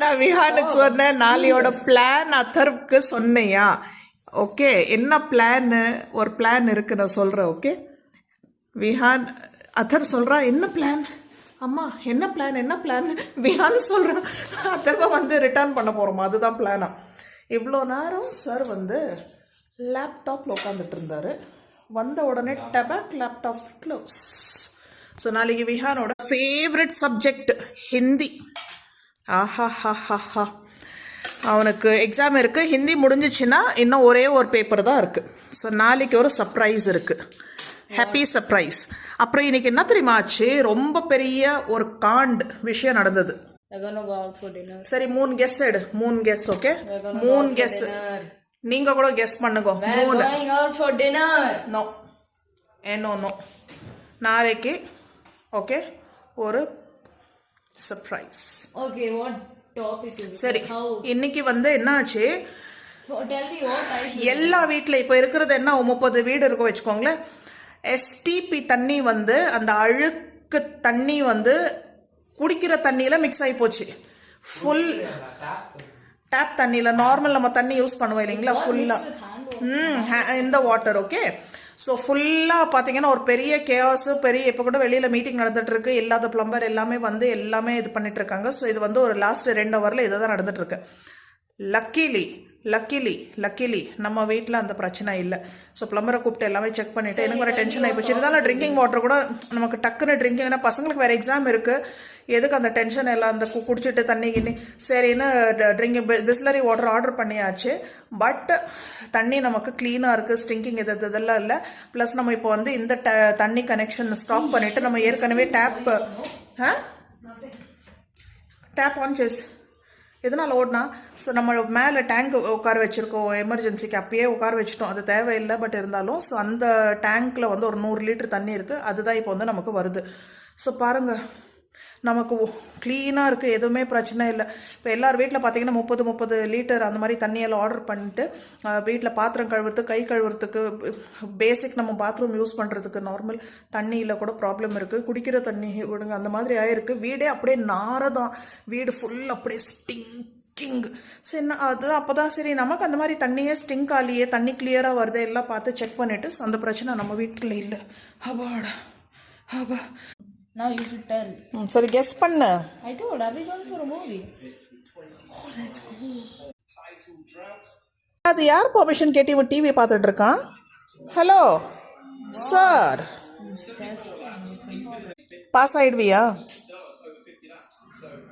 நான் விஹானுக்கு சொன்னேன் நாளையோட plan அத்தர்வுக்கு சொன்னையா? Okay, என்ன பிளான்னு ஒரு பிளான் இருக்கு, நான் சொல்கிறேன். ஓகே, விஹான் அத்தர் சொல்கிறா என்ன பிளான் அம்மா, என்ன பிளான் என்ன பிளான் விஹான் சொல்கிறான். அத்தர்வை வந்து ரிட்டர்ன் பண்ண போகிறோமா, அதுதான் பிளானா. இவ்வளோ நேரம் சார் வந்து லேப்டாப்பில் உட்காந்துட்டு இருந்தார். வந்த உடனே டபாக் லேப்டாப் க்ளோஸ். ஸோ நாளைக்கு விஹானோட ஃபேவரட் சப்ஜெக்ட் ஹிந்தி. ஆஹா ஹா ஹா ஹா, அவனுக்கு எக்ஸாம் இருக்குது. ஹிந்தி முடிஞ்சிச்சுன்னா இன்னும் ஒரே ஒரு பேப்பர் தான் இருக்குது. ஸோ நாளைக்கு ஒரு சர்ப்ரைஸ் இருக்குது, ஹாப்பி சர்ப்ரைஸ். அப்புறம் இன்னைக்கு என்ன தெரியுமா ஆச்சு, ரொம்ப பெரிய ஒரு காண்ட் விஷயம் நடந்தது. சரி, 3 கெஸ் எடு, 3 கெஸ். Okay, 3 guess. நீங்க கூட கெஸ் பண்ணுங்க. 3. நோ ஏனோ நோ, நாளைக்கு ஓகே ஒரு surprise. Okay, what topic is? சரி, இன்னைக்கு வந்து என்ன ஆச்சு, எல்லா வீட்டில் இப்போ இருக்கிறது என்ன 30 வீடு இருக்கும் வச்சுக்கோங்களேன். எஸ்டிபி தண்ணி வந்து அந்த அழுக்கு தண்ணி வந்து குடிக்கிற தண்ணியில் மிக்ஸ் ஆகி போச்சு. ஃபுல் டேப் தண்ணியில் நார்மல் நம்ம தண்ணி யூஸ் பண்ணுவோம் இல்லைங்களா, ஃபுல்லாக இந்த வாட்டர். ஓகே, ஸோ ஃபுல்லாக பார்த்தீங்கன்னா ஒரு பெரிய கேஆஸ், பெரிய இப்போ கூட வெளியில் மீட்டிங் நடந்துட்டு இருக்கு. இல்லாத பிளம்பர் எல்லாமே வந்து எல்லாமே இது பண்ணிட்டு இருக்காங்க. ஸோ இது வந்து ஒரு லாஸ்ட் 2 ஹவரில் இதை தான் நடந்துட்டு இருக்கு. லக்கிலி நம்ம வீட்டில் அந்த பிரச்சனை இல்லை. ஸோ பிளம்பரை கூப்பிட்டு எல்லாமே செக் பண்ணிவிட்டு எனக்கு வேறு டென்ஷன் ஆகிப்போச்சு. இருந்தாலும் ட்ரிங்கிங் வாட்டர் கூட நமக்கு டக்குன்னு ட்ரிங்கிங்னா பசங்களுக்கு வேறு எக்ஸாம் இருக்குது, எதுக்கு அந்த டென்ஷன் எல்லாம் அந்த குடிச்சிட்டு தண்ணி கிண்ணி. சரின்னு ட்ரிங்கிங் பிஸ்லரி வாட்டர் ஆர்டர் பண்ணியாச்சு. பட் தண்ணி நமக்கு க்ளீனாக இருக்குது, ஸ்டிங்கிங் இதெல்லாம் இல்லை. ப்ளஸ் நம்ம இப்போ வந்து இந்த தண்ணி கனெக்ஷன் ஸ்டாப் பண்ணிவிட்டு நம்ம ஏற்கனவே டேப் ஆன் செஸ் எதனால் ஓடனா, ஸோ நம்ம மேலே டேங்க் உட்கார வச்சுருக்கோம் எமர்ஜென்சிக்கு, அப்பயே உட்கார வச்சுட்டோம், அது தேவையில்லை. பட் இருந்தாலும் ஸோ அந்த டேங்க்கில் வந்து ஒரு 100 லிட்டர் தண்ணி இருக்குது, அதுதான் இப்போ வந்து நமக்கு வருது. ஸோ பாருங்கள், நமக்கு க்ளீனாக இருக்குது, எதுவுமே பிரச்சனை இல்லை. இப்போ எல்லார் வீட்டில் பார்த்தீங்கன்னா 30 லிட்டர் அந்த மாதிரி தண்ணியெல்லாம் ஆர்டர் பண்ணிட்டு வீட்டில் பாத்திரம் கழுவுறதுக்கு, கை கழுவுறதுக்கு, பேசிக் நம்ம பாத்ரூம் யூஸ் பண்ணுறதுக்கு நார்மல் தண்ணியில் கூட ப்ராப்ளம் இருக்குது. குடிக்கிற தண்ணி விடுங்க, அந்த மாதிரி ஆயிருக்கு. வீடே அப்படியே நாரதான், வீடு ஃபுல் அப்படியே ஸ்டிங்கிங். சரி, அது அப்போ தான் சரி நமக்கு அந்த மாதிரி தண்ணியே ஸ்டிங்க் ஆலியே, தண்ணி கிளியராக வருது எல்லாம் பார்த்து செக் பண்ணிவிட்டு அந்த பிரச்சனை நம்ம வீட்டில் இல்லை. அபாடா அபா. Now you should tell. சரி, கெஸ் பண்ணு. I told, are we going for a movie? அது யார் பெர்மிஷன் கேட்டு இவன் டிவி பார்த்துட்டு இருக்கான்? Hello sir, pass ஆயிடுவியா?